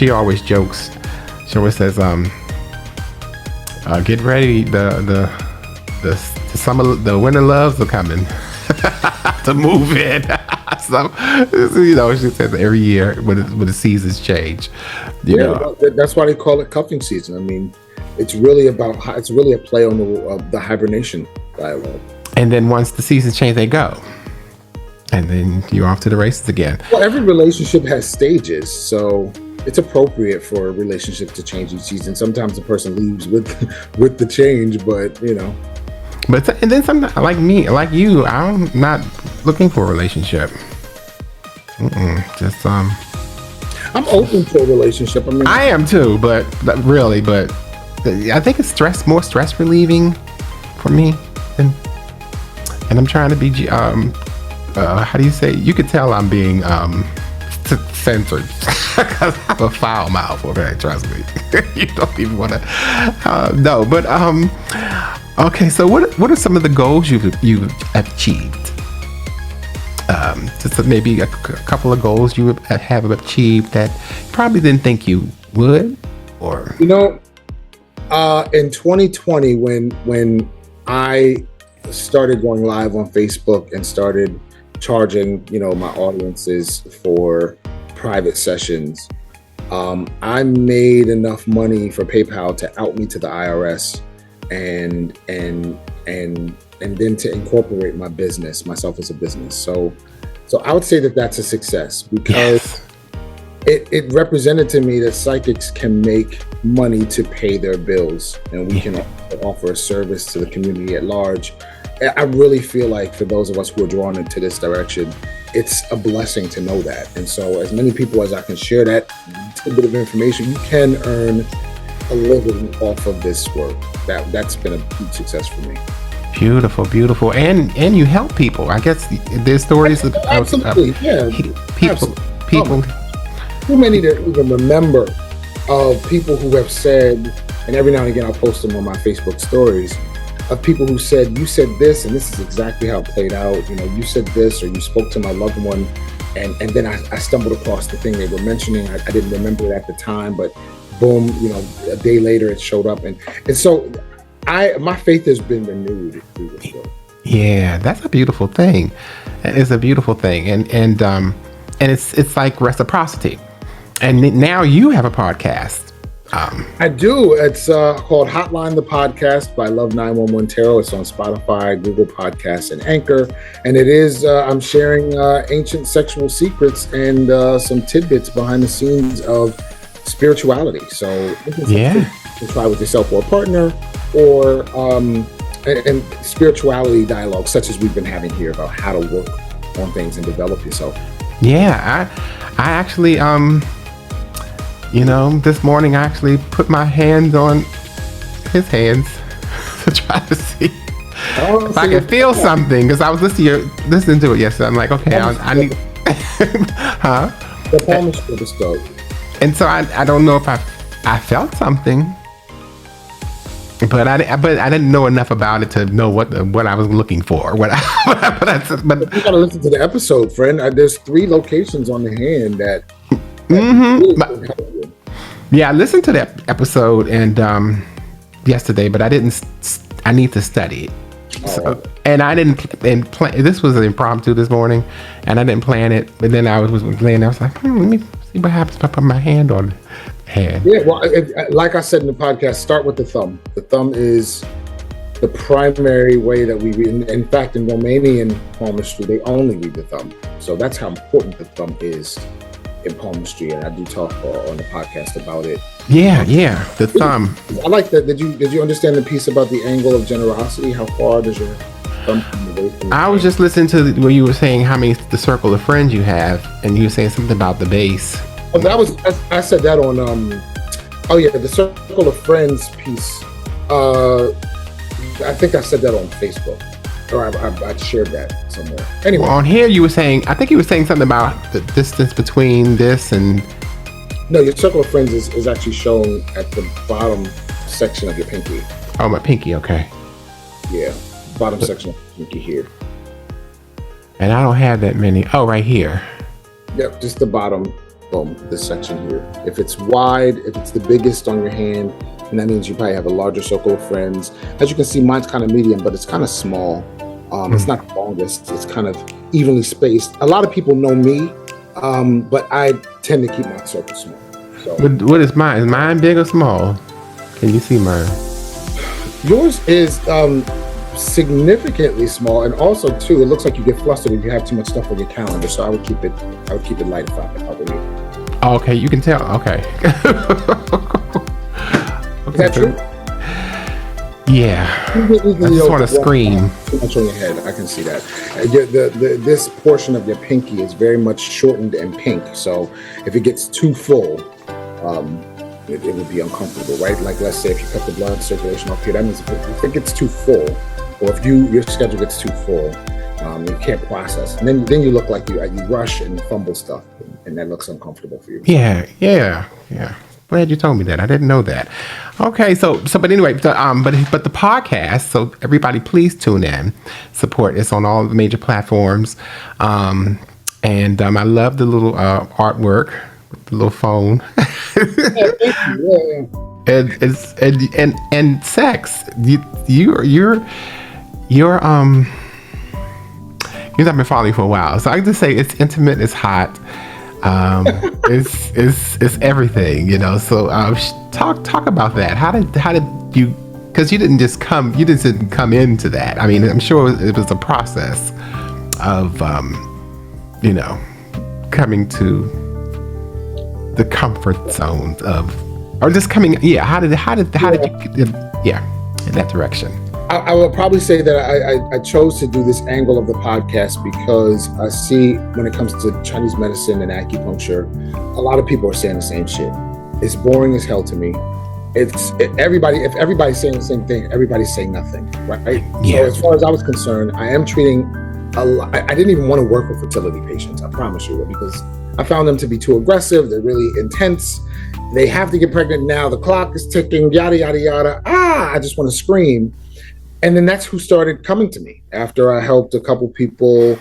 always jokes. She always says, "Get ready, the summer, the winter loves are coming to move in." So, she says every year when the seasons change. You know. That's why they call it cuffing season. I mean, it's really a play on the hibernation dialogue. And then once the seasons change, they go. And then you're off to the races again. Well, every relationship has stages, so it's appropriate for a relationship to change each season. Sometimes the person leaves with the change, but and then some like me, like you, I'm not looking for a relationship. I'm open to a relationship. I mean, I am too, but I think it's more stress relieving for me, and I'm trying to be. How do you say? You could tell I'm being censored because I have a foul mouth. Okay, trust me. You don't even want to know. But okay. So what are some of the goals you've achieved? Just maybe a couple of goals you have achieved that you probably didn't think you would, or in 2020 when I started going live on Facebook and started charging my audiences for private sessions, I made enough money for PayPal to out me to the IRS and then to incorporate myself as a business. So I would say that that's a success because it represented to me that psychics can make money to pay their bills, and we can offer a service to the community at large. I really feel like for those of us who are drawn into this direction, it's a blessing to know that. And so as many people as I can share that bit of information, you can earn a living off of this work. That's been a huge success for me. Beautiful, and you help people. I guess there's stories of people. Too many to even remember of people who have said, and every now and again I'll post them on my Facebook stories, of people who said, "You said this, and this is exactly how it played out. You said this, or you spoke to my loved one, and then I stumbled across the thing they were mentioning. I didn't remember it at the time, but boom, a day later it showed up, and so my faith has been renewed through this book. Yeah, that's a beautiful thing. It's a beautiful thing, and it's like reciprocity. And now you have a podcast. I do. It's called Hotline the Podcast by Love 911 Tarot. It's on Spotify, Google Podcasts, and Anchor. And it is, I'm sharing ancient sexual secrets and some tidbits behind the scenes of spirituality. So you can try with yourself or a partner, or and spirituality dialogue, such as we've been having here about how to work on things and develop yourself. Yeah, I actually this morning I actually put my hands on his hands to try to see if I could feel something, because I was listening to it yesterday. I'm like, okay, I need The palmistry of the stove. And so I don't know if I felt something, but I didn't know enough about it to know what I was looking for. But you gotta listen to the episode, friend. There's 3 locations on the hand that. Yeah, I listened to that episode and yesterday, but I didn't. I need to study it. So, and I didn't plan. This was an impromptu this morning, and I didn't plan it. But then I was laying there. I was like, let me see what happens if I put my hand on the hand. Yeah, well, like I said in the podcast, start with the thumb. The thumb is the primary way that we read. In fact, in Romanian palmistry, they only read the thumb. So that's how important the thumb is in palmistry, and I do talk on the podcast about it. Yeah, the thumb. I like that. Did you understand the piece about the angle of generosity? How far does your thumb come away from? I was just listening to where you were saying how many the circle of friends you have, and you were saying something about the base. Oh, I said that on the circle of friends piece. I think I said that on Facebook. Or I shared that somewhere. Anyway. Well, on here you were saying, I think you were saying something about the distance between this and... No, your circle of friends is actually shown at the bottom section of your pinky. Oh, my pinky, okay. Yeah, bottom section of your pinky here. And I don't have that many. Oh, right here. Yep, just the bottom, boom, this section here. If it's wide, if it's the biggest on your hand, and that means you probably have a larger circle of friends. As you can see, mine's kind of medium, but it's kind of small. It's not the longest. It's kind of evenly spaced. A lot of people know me, but I tend to keep my circle small. So. What is mine? Is mine big or small? Can you see mine? Yours is significantly small, and also too, it looks like you get flustered if you have too much stuff on your calendar. So I would keep it light if I were you. Oh, okay, you can tell. Okay. Is that true? Yeah. I just want to scream. Too much on your head. I can see that. This portion of your pinky is very much shortened and pink. So if it gets too full, it would be uncomfortable, right? Like, let's say if you cut the blood circulation off here, that means if it gets too full, or if your schedule gets too full, you can't process. And then you look like you rush and fumble stuff, and that looks uncomfortable for you. Yeah. Glad you told me that. I didn't know that. Okay, but anyway, but the podcast. So everybody, please tune in, support. It's on all the major platforms, and I love the little artwork with the little phone. Yeah. And sex. I've been following you for a while, so I can just say it's intimate, it's hot. It's everything, so talk about that. How did you, because you didn't come into that. I mean, I'm sure it was a process of coming to the comfort zone or just coming. How did you in that direction? I would probably say that I chose to do this angle of the podcast because I see when it comes to Chinese medicine and acupuncture, a lot of people are saying the same shit. It's boring as hell to me. If everybody's saying the same thing, everybody's saying nothing, right? Yeah. So as far as I was concerned, I am treating I didn't even want to work with fertility patients, I promise you, because I found them to be too aggressive. They're really intense. They have to get pregnant now. The clock is ticking, yada, yada, yada. I just want to scream. And then that's who started coming to me after I helped a couple people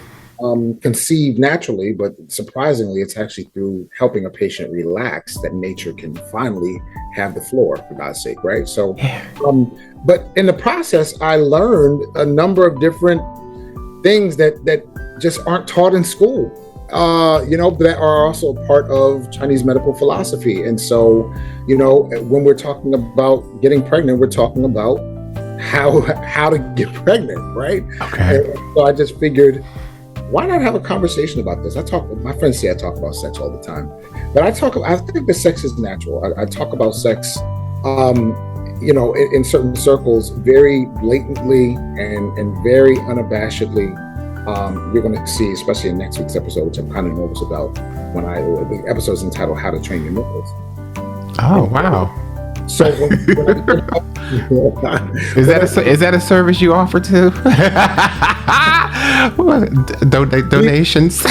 conceive naturally, but surprisingly, it's actually through helping a patient relax that nature can finally have the floor, for God's sake, right? So, but in the process, I learned a number of different things that just aren't taught in school, that are also part of Chinese medical philosophy. And so, when we're talking about getting pregnant, we're talking about how to get pregnant, right? Okay. And so I just figured, why not have a conversation about this? My friends say I talk about sex all the time, but I think that sex is natural. I talk about sex, in certain circles very blatantly and very unabashedly. You're going to see, especially in next week's episode, which I'm kind of nervous about, the episode's entitled "How to Train Your Nipples." Oh, wow. So is that a service you offer too? Donations.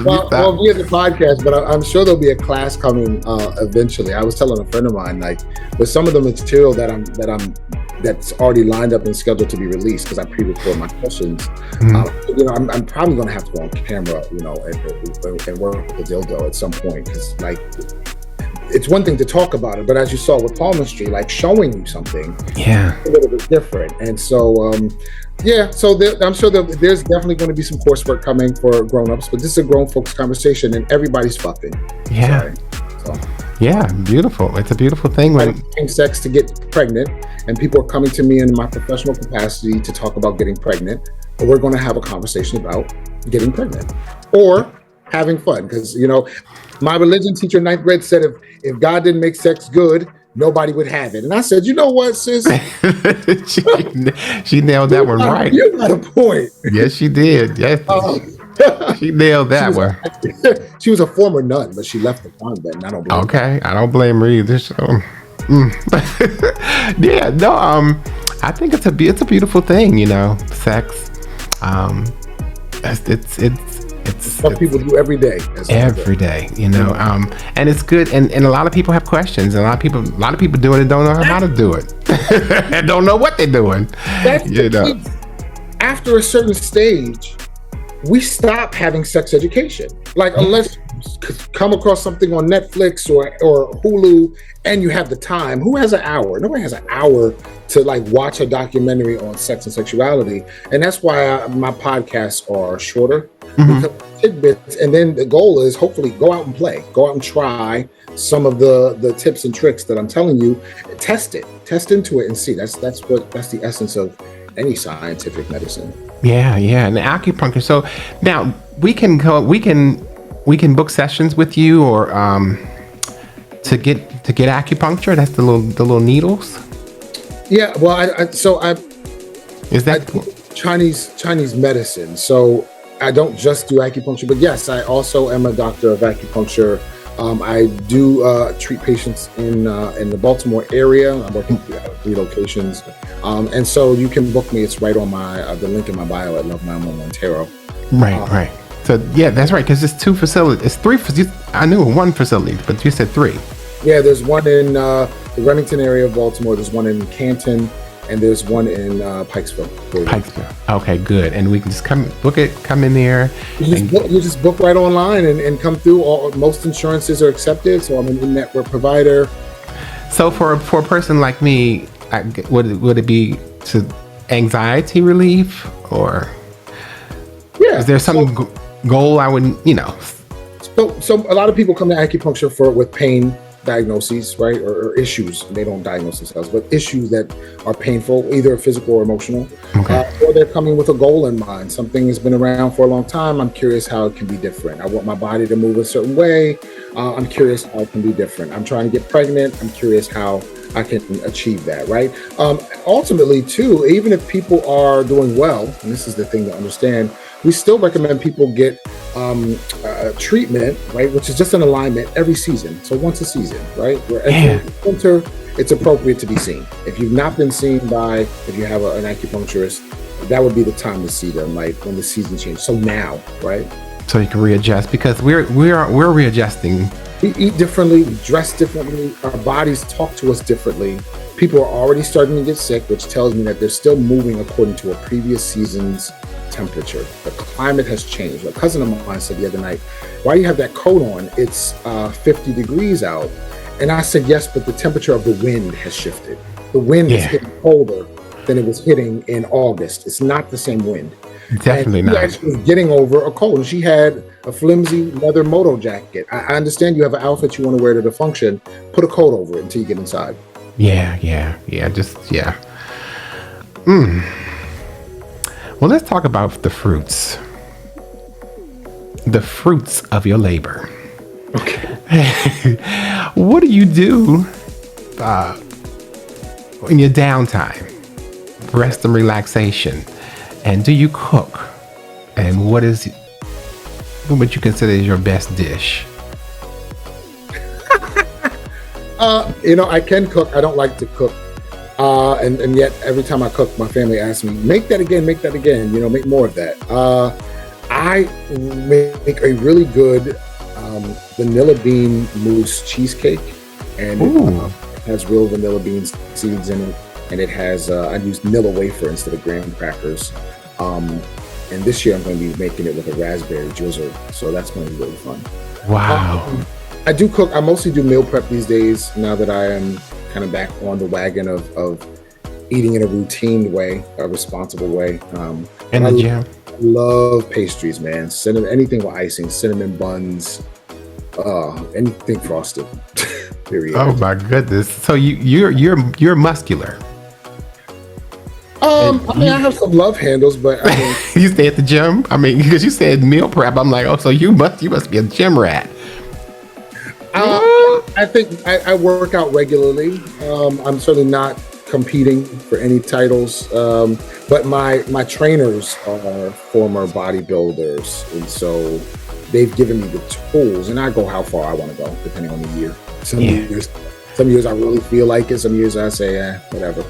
well, via the podcast, but I'm sure there'll be a class coming eventually. I was telling a friend of mine, like, with some of the material that's already lined up and scheduled to be released, because I pre-record my questions. I'm probably going to have to go on camera, and work with the dildo at some point, because it's one thing to talk about it, but as you saw with palmistry, like showing you something, a little bit different. And so, I'm sure that there's definitely going to be some coursework coming for grown-ups, but this is a grown folks conversation, and everybody's fucking. Yeah. Yeah, beautiful. It's a beautiful thing when having sex to get pregnant, and people are coming to me in my professional capacity to talk about getting pregnant, but we're going to have a conversation about getting pregnant or having fun, because my religion teacher in 9th grade said if God didn't make sex good, nobody would have it. And I said, you know what, sis? she nailed that one right. You got a point. Yes, she did. Yes, she nailed that one. She was a former nun, but she left the convent. And I don't blame her. I don't blame her either. So, I think it's a beautiful thing. Sex. It's what people do every day. Every day, and it's good. And a lot of people have questions. And a lot of people do it and don't know how to do it, and don't know what they're doing. After a certain stage, we stop having sex education. Unless you come across something on Netflix or Hulu, and you have the time. Who has an hour? Nobody has an hour to watch a documentary on sex and sexuality. And that's why my podcasts are shorter. Tidbits, and then the goal is hopefully go out and play, go out and try some of the tips and tricks that I'm telling you. Test into it and see. That's the essence of any scientific medicine. Yeah, and the acupuncture. So now we can book sessions with you, or to get acupuncture. That's the little needles. Yeah, well, is that Chinese medicine? So I don't just do acupuncture, but yes, I also am a doctor of acupuncture. I do treat patients in the Baltimore area. I'm working at 3 locations, and so you can book me. It's right on the link in my bio at Love 911 Tarot. Right. So that's right, because it's 2 facilities. It's 3. I knew 1 facility, but you said 3. Yeah, there's one in the Remington area of Baltimore. There's one in Canton. And there's one in Pikesville. Okay, good. And we can just come in there. You just book right online and come through. Most insurances are accepted, so I'm an in-network provider. So for a person like me, would it be to anxiety relief, or is there some goal I would, So a lot of people come to acupuncture with pain diagnoses, right, or issues. They don't diagnose themselves, but issues that are painful, either physical or emotional. Or they're coming with a goal in mind. Something has been around for a long time. I'm curious how it can be different. I want my body to move a certain way. I'm curious how it can be different. I'm trying to get pregnant. I'm curious how I can achieve that, right? Ultimately, too, even if people are doing well, and this is the thing to understand, we still recommend people get treatment, right, which is just an alignment every season. So once a season, right? We're entering winter, it's appropriate to be seen. If you've not been seen if you have an acupuncturist, that would be the time to see them, like when the season changes. So now, right? So you can readjust, because we're readjusting. We eat differently, we dress differently, our bodies talk to us differently. People are already starting to get sick, which tells me that they're still moving according to a previous season's temperature. The climate has changed. A cousin of mine said the other night, why do you have that coat on? It's 50 degrees out. And I said, yes, but the temperature of the wind has shifted. The wind is hitting colder than it was hitting in August. It's not the same wind. Definitely not. She was getting over a cold, and she had a flimsy leather moto jacket. I understand you have an outfit you want to wear to the function. Put a coat over it until you get inside. Yeah. Well, let's talk about the fruits. The fruits of your labor. Okay. What do you do in your downtime? Rest and relaxation. And do you cook? And what would you consider is your best dish? I can cook. I don't like to cook. And yet every time I cook, my family asks me, make that again, make more of that. I make a really good vanilla bean mousse cheesecake, and it has real vanilla bean seeds in it. And it has, I use Nilla wafer instead of graham crackers. And this year I'm going to be making it with a raspberry drizzle. So that's going to be really fun. Wow. I do cook. I mostly do meal prep these days now that I am kind of back on the wagon of eating in a routine way, a responsible way. In the gym. I love pastries, man. Anything with icing, cinnamon buns, anything frosted. Period. Oh my goodness. So you're muscular. I have some love handles, but I mean, you stay at the gym? I mean, because you said meal prep, I'm like, oh, so you must be a gym rat. I think I work out regularly. I'm certainly not competing for any titles, but my trainers are former bodybuilders, and so they've given me the tools, and I go how far I want to go, depending on the year. Some years I really feel like it. Some years I say, whatever.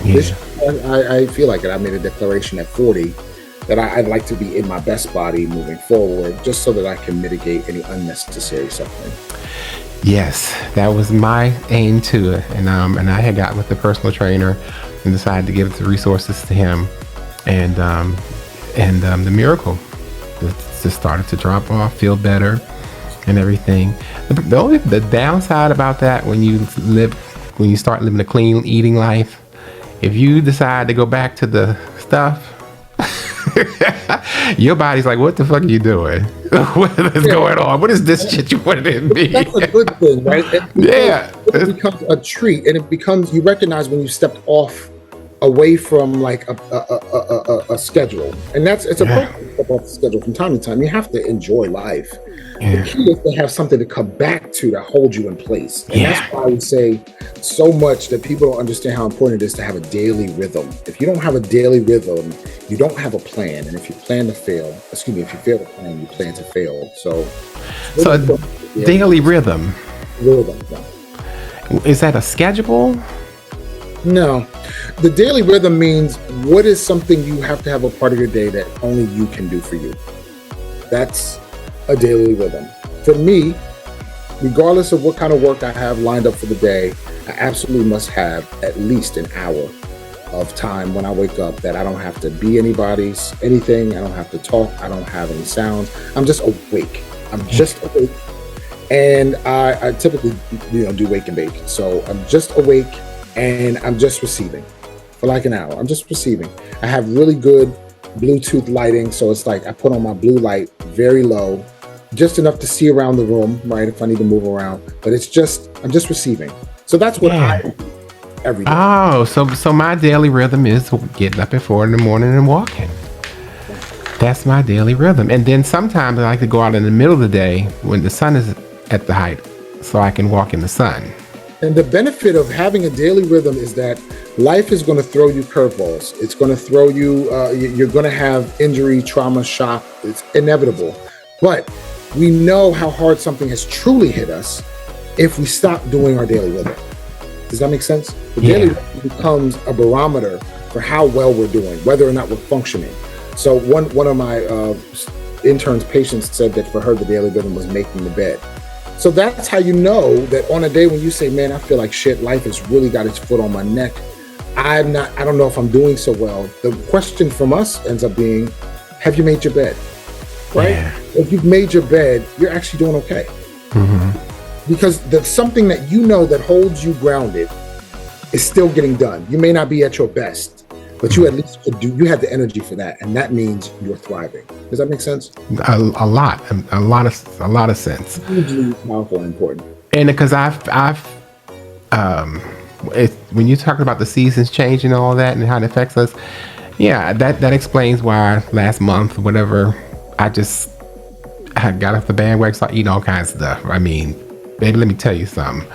This year, I feel like it. I made a declaration at 40 that I'd like to be in my best body moving forward, just so that I can mitigate any unnecessary suffering. Yes, that was my aim to it, and I had got with the personal trainer and decided to give the resources to him, and the miracle just started to drop off, feel better, and everything. The downside about that when you start living a clean eating life, if you decide to go back to the stuff, your body's like, what the fuck are you doing? What is going on? What is this shit you wanted in me? That's a good thing, right? It becomes a treat, and you recognize when you stepped off away from like a schedule, and it's a problem to step off the schedule from time to time. You have to enjoy life. The key is to have something to come back to hold you in place. And that's why I would say so much that people don't understand how important it is to have a daily rhythm. If you don't have a daily rhythm, you don't have a plan. And if you plan to fail, if you fail to plan, you plan to fail. So daily rhythm. Is that a schedule? No. The daily rhythm means what is something you have to have a part of your day that only you can do for you. That's a daily rhythm. For me, regardless of what kind of work I have lined up for the day, I absolutely must have at least an hour of time when I wake up that I don't have to be anything. I don't have to talk. I don't have any sounds. I'm just awake. And I typically, do wake and bake. So I'm just awake and I'm just receiving for like an hour. I'm just receiving. I have really good Bluetooth lighting. So it's like I put on my blue light very low, just enough to see around the room, right? If I need to move around, but I'm just receiving. So that's what I do every day. Oh, so my daily rhythm is getting up at 4 a.m. and walking. That's my daily rhythm. And then sometimes I like to go out in the middle of the day when the sun is at the height so I can walk in the sun. And the benefit of having a daily rhythm is that life is going to throw you curveballs. It's going to throw you, you're going to have injury, trauma, shock. It's inevitable. But we know how hard something has truly hit us if we stop doing our daily rhythm. Does that make sense? The daily rhythm becomes a barometer for how well we're doing, whether or not we're functioning. So one of my interns' patients said that for her, the daily rhythm was making the bed. So that's how you know that on a day when you say, man, I feel like shit, life has really got its foot on my neck. I don't know if I'm doing so well. The question from us ends up being, have you made your bed? Right? Yeah. If you've made your bed, you're actually doing okay. Mm-hmm. Because there's something that you know that holds you grounded is still getting done. You may not be at your best, but you at least could do. You have the energy for that, and that means you're thriving. Does that make sense? A lot of sense. Hugely powerful and important. And because when you talk about the seasons changing and all that and how it affects us, yeah, that explains why last month, whatever, I got off the bandwagon, started eating all kinds of stuff. I mean, baby, let me tell you something.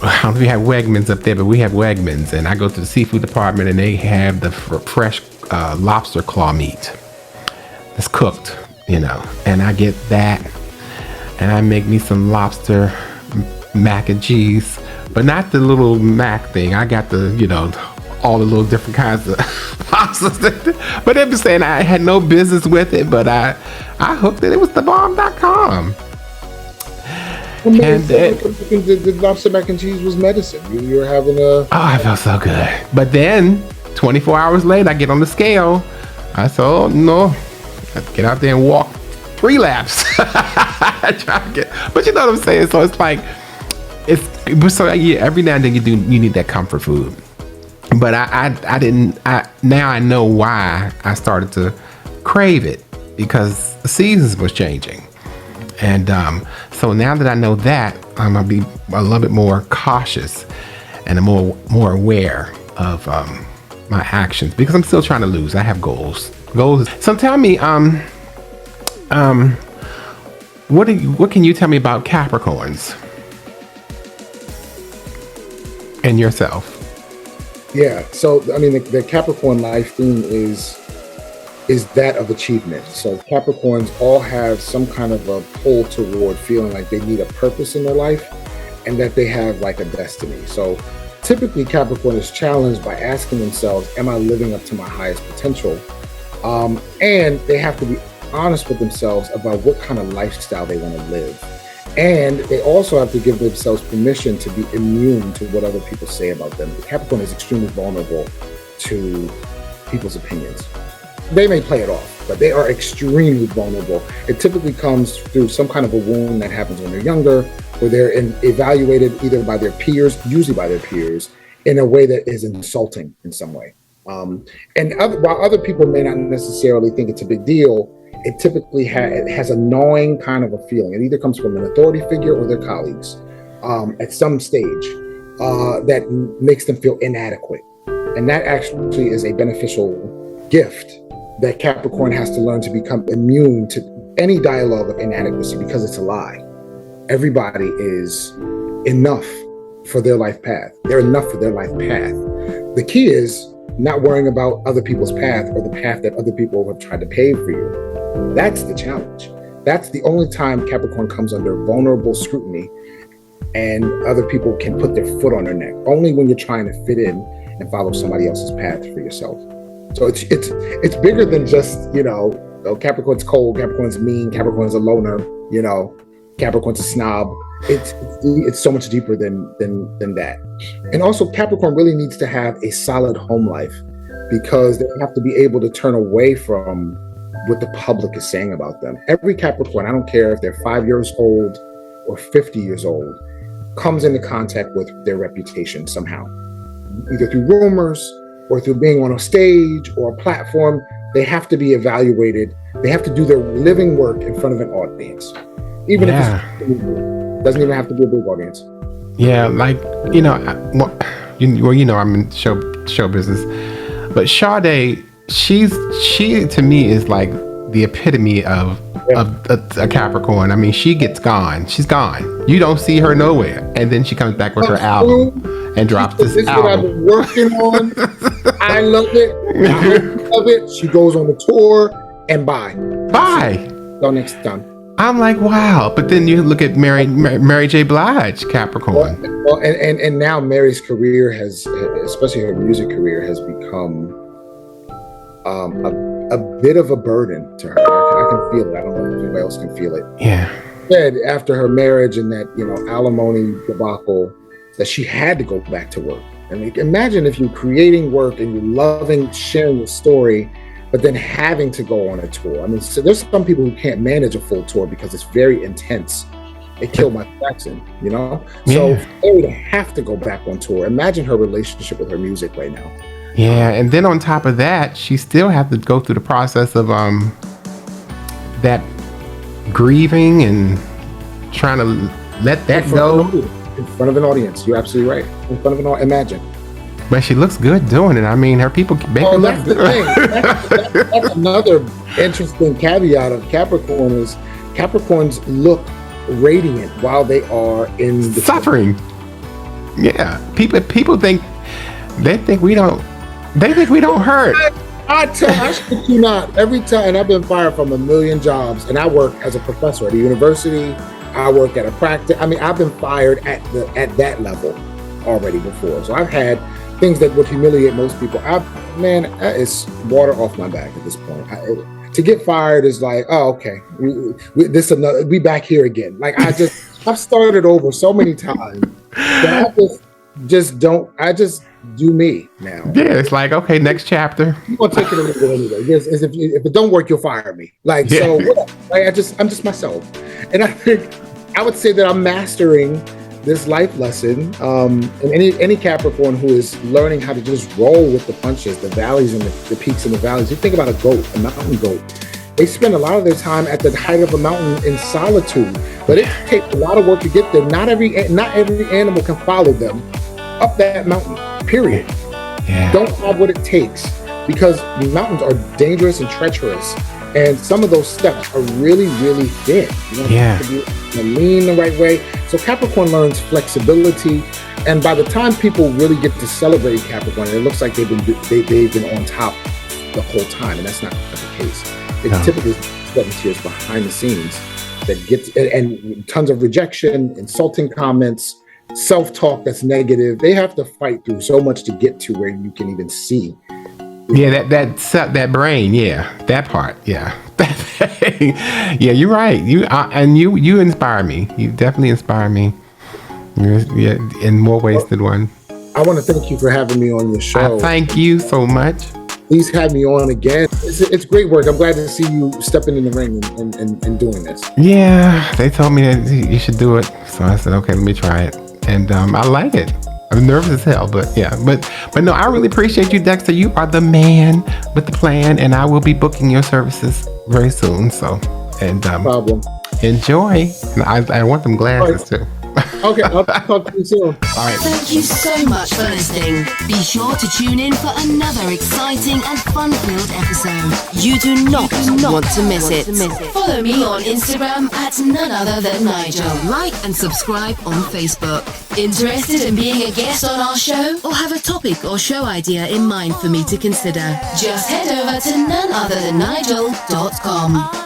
I don't know if we have Wegmans up there, but we have Wegmans, and I go to the seafood department and they have the fresh lobster claw meat that's cooked, and I get that, and I make me some lobster mac and cheese, but not the little mac thing. I got the, all the little different kinds of pastas. But they've been saying I had no business with it, but I hooked it. It was thebomb.com. And the lobster mac and cheese was medicine. You were having I felt so good. But then 24 hours later, I get on the scale. I said, oh no, I get out there and walk 3 laps. But you know what I'm saying? So it's like, every now and then you need that comfort food. But now I know why I started to crave it, because the seasons was changing. And so now that I know that, I'm gonna be a little bit more cautious and more aware of my actions, because I'm still trying to lose. I have goals. So tell me, what can you tell me about Capricorns and yourself? Yeah. So I mean, the Capricorn life theme is that of achievement. So Capricorns all have some kind of a pull toward feeling like they need a purpose in their life and that they have like a destiny. So typically Capricorn is challenged by asking themselves, am I living up to my highest potential? And they have to be honest with themselves about what kind of lifestyle they want to live. And they also have to give themselves permission to be immune to what other people say about them. The Capricorn is extremely vulnerable to people's opinions. They may play it off, but they are extremely vulnerable. It typically comes through some kind of a wound that happens when they're younger, where they're evaluated either by their peers, usually by their peers, in a way that is insulting in some way. While other people may not necessarily think it's a big deal, it typically has a gnawing kind of a feeling. It either comes from an authority figure or their colleagues at some stage that makes them feel inadequate. And that actually is a beneficial gift that Capricorn has to learn to become immune to any dialogue of inadequacy, because it's a lie. Everybody is enough for their life path. They're enough for their life path. The key is not worrying about other people's path or the path that other people have tried to pave for you. That's the challenge. That's the only time Capricorn comes under vulnerable scrutiny and other people can put their foot on their neck. Only when you're trying to fit in and follow somebody else's path for yourself. So it's bigger than just, Capricorn's cold, Capricorn's mean, Capricorn's a loner, Capricorn's a snob. It's so much deeper than that. And also Capricorn really needs to have a solid home life, because they have to be able to turn away from what the public is saying about them. Every Capricorn, I don't care if they're 5 years old or 50 years old, comes into contact with their reputation somehow, either through rumors or through being on a stage or a platform. They have to be evaluated. They have to do their living work in front of an audience, even if it doesn't even have to be a big audience. Yeah, like I'm in show business, but Sade, she to me is like the epitome of a Capricorn. I mean, she gets gone. She's gone. You don't see her nowhere, and then she comes back with her album and drops this album. What I've been working on. I love it. I love it. She goes on the tour and bye. Till next time. I'm like, wow. But then you look at Mary J. Blige, Capricorn. Well, and now Mary's career has, especially her music career, has become a bit of a burden to her. I can feel it. I don't know if anybody else can feel it. Yeah. said after her marriage and that, alimony debacle, that she had to go back to work. I mean, imagine if you're creating work and you're loving sharing your story, but then having to go on a tour. I mean, so there's some people who can't manage a full tour because it's very intense. It killed Michael Jackson, So for her to have to go back on tour, imagine her relationship with her music right now. Yeah, and then on top of that, she still has to go through the process of that grieving and trying to let that go. In front of an audience. You're absolutely right. In front of an audience. Imagine. But she looks good doing it. I mean, her people make her look good. That's another interesting caveat of Capricorn is Capricorns look radiant while they are in the suffering. Yeah. People think we don't hurt. I shit you not. Every time, and I've been fired from a million jobs, and I work as a professor at a university. I work at a practice. I mean, I've been fired at that level already before. So I've had things that would humiliate most people. It's water off my back at this point. To get fired is like, oh, okay, we back here again. Like I've started over so many times that I just do me now. Yeah, it's like, okay, next chapter. I'm gonna take it a little bit anyway. Yes, if it don't work, you'll fire me. Like, yeah. So whatever. Like, I'm just myself. And I think I would say that I'm mastering this life lesson. And any Capricorn who is learning how to just roll with the punches, the valleys and the peaks and the valleys. You think about a mountain goat. They spend a lot of their time at the height of a mountain in solitude, but it takes a lot of work to get there. Not every animal can follow them up that mountain, period. Yeah. Don't have what it takes, because the mountains are dangerous and treacherous, and some of those steps are really, really thin. You have to lean the right way. So Capricorn learns flexibility, and by the time people really get to celebrate Capricorn, it looks like they've been on top the whole time, and that's not the case. It's typically 7 years behind the scenes that gets and tons of rejection, insulting comments, self-talk that's negative. They have to fight through so much to get to where you can even see. Yeah, that brain. Yeah, that part. Yeah, yeah. You're right. You inspire me. You definitely inspire me. Yeah, in more ways than one. I want to thank you for having me on your show. Thank you so much. Please have me on again. It's great work. I'm glad to see you stepping in the ring and doing this. Yeah, they told me that you should do it, so I said, okay, let me try it. And I like it. I'm nervous as hell, but yeah. But no, I really appreciate you, Dexter. You are the man with the plan, and I will be booking your services very soon. So, and no problem. Enjoy. And I want them glasses too. Okay, I'll talk to you soon. All right. Thank you so much for listening. Be sure to tune in for another exciting and fun-filled episode. You do not want to miss it. Follow me on Instagram at NoneOtherThan Nigel. Like and subscribe on Facebook. Interested in being a guest on our show? Or have a topic or show idea in mind for me to consider? Just head over to NoneOtherThanNigel.com.